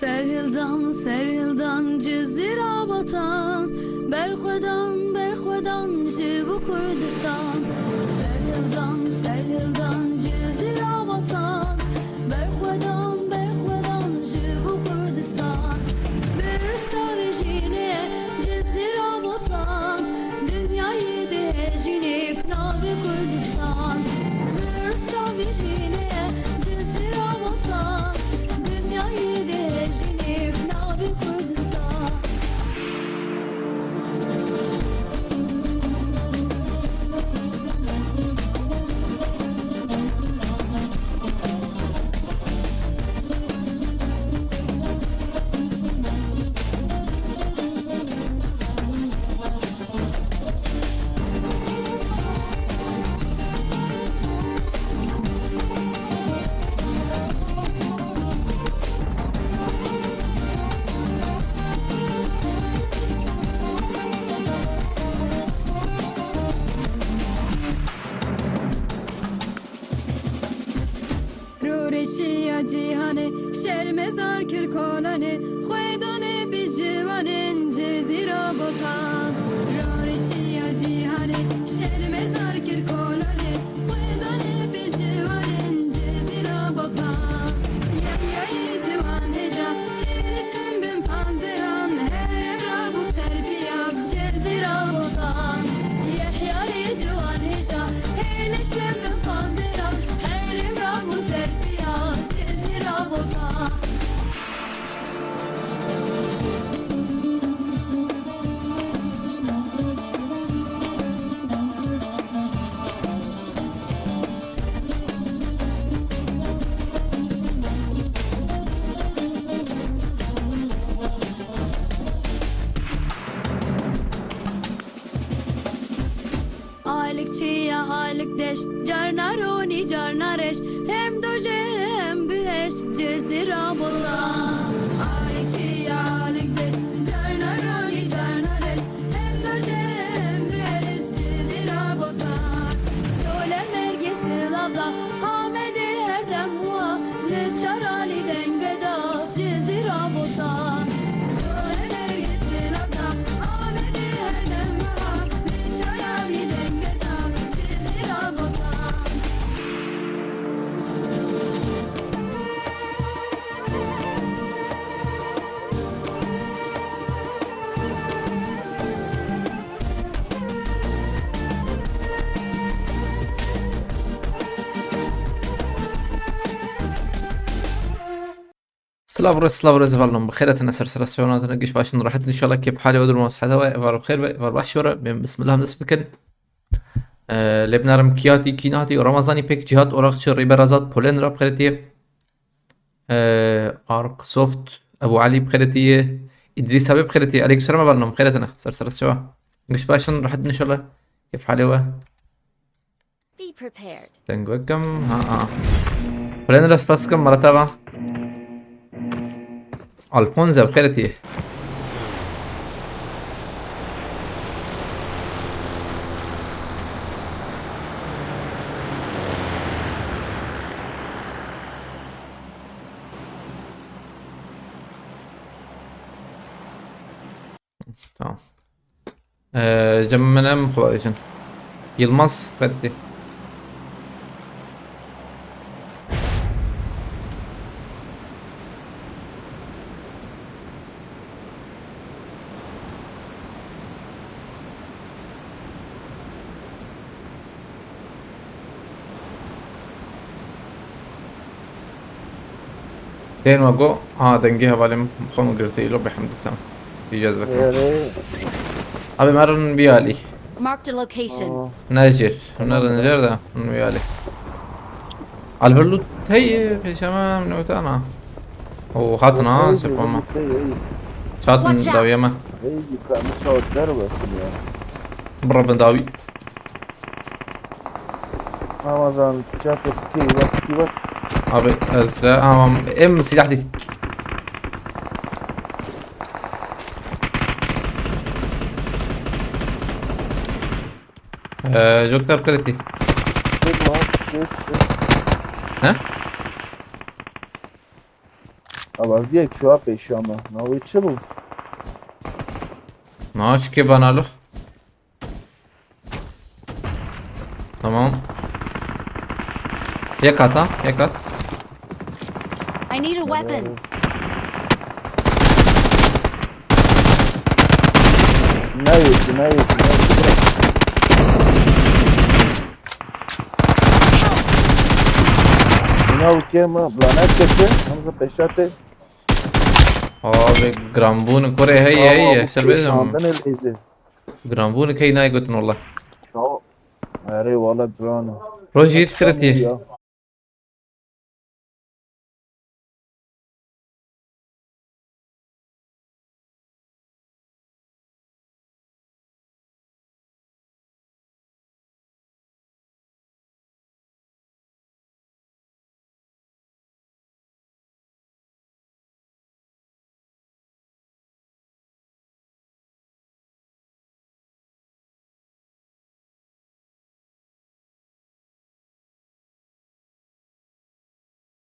سرهلدان جزیره باتان برخودان جیبو کردستان سرهلدان جزیره باتان برخودان جیبو کردستان برستا ویژینه جزیره باتان dünyayı dejine pnavi Kurdistan برستا ویژینه جزیره باتان dünyayı dejine pnavi Kurdistan روریشیا جیهانه شرمزار کرکانه خویدانه بی جوانن جزیره باتان روریشیا جیهانه شرمزار کرکانه خویدانه بی جوانن جزیره باتان یحیای جوان هجا هلشتن بن پانزران هر را بو تربیاب جزیره باتان یحیای جوان هجا هلشتن بن پانزران هر را بو تربیاب جزیره باتان Aylık çiğya aylık deş Carnaroni carnareş Hem doje hem büheş Cezira botan Aylık çiğya aylık deş Carnaroni carnareş Hem doje hem büheş Cezira botan Yoler mergesi labla Hamedi herdem hua Le çarali dengbeda Cezira botan Yoler mergesi labla Hamedi herdem hua Le çarali dengbeda Cezira botan سلافر زفالهم بخير تنسر سلاسيونات نقش باشن راحت ان شاء الله كيف حالي ودر موس حدا وار بخير وار باشورة بسم الله نسب بكن لبنارم كياتي كيناتي ورمضاني بيك جهات اوراقش ريبرازات بولين راب خيرتيه ارك سوفت ابو علي بخيرتيه ادريس حبيب بخيرتيه عليك السلام بالهم خيرتنا سر سوا نقش باشن راحت ان شاء الله كيف حالي و Be prepared. تنقوكم ها بولين راس باسكم مرتبة الفونزا بخيرتي tamam. Cemmene mi kolay için? Yılmaz Fethi. فين وقو؟ دنجيها بالي مخون قرتي له بحمد تمام إجازة يعني أبي مرن بيالي Marked a location. ناجر ناجر ده من بيالي البرلو هي في شمام نوتانا وخاتنا سبما شاتن Watch out. داوية ما هيجي كان مشاو الدرب يعني برا بنداوي رمضان شافت كي وقت أبي از ام سلاح دي جوكتر كريتي سيجما ها عوض یک شو پیشامه نوی چه بود؟ ماش که بنالو. تمام. یک ها یک ها. I need a weapon. نوی اینا که ما بلانت کشه همزه پیشاته آه گرامبون کره هی شل بیزم. آمدن لیزه گرامبون کی نای گوتن والله. اره والا درانه روجيت خرتي.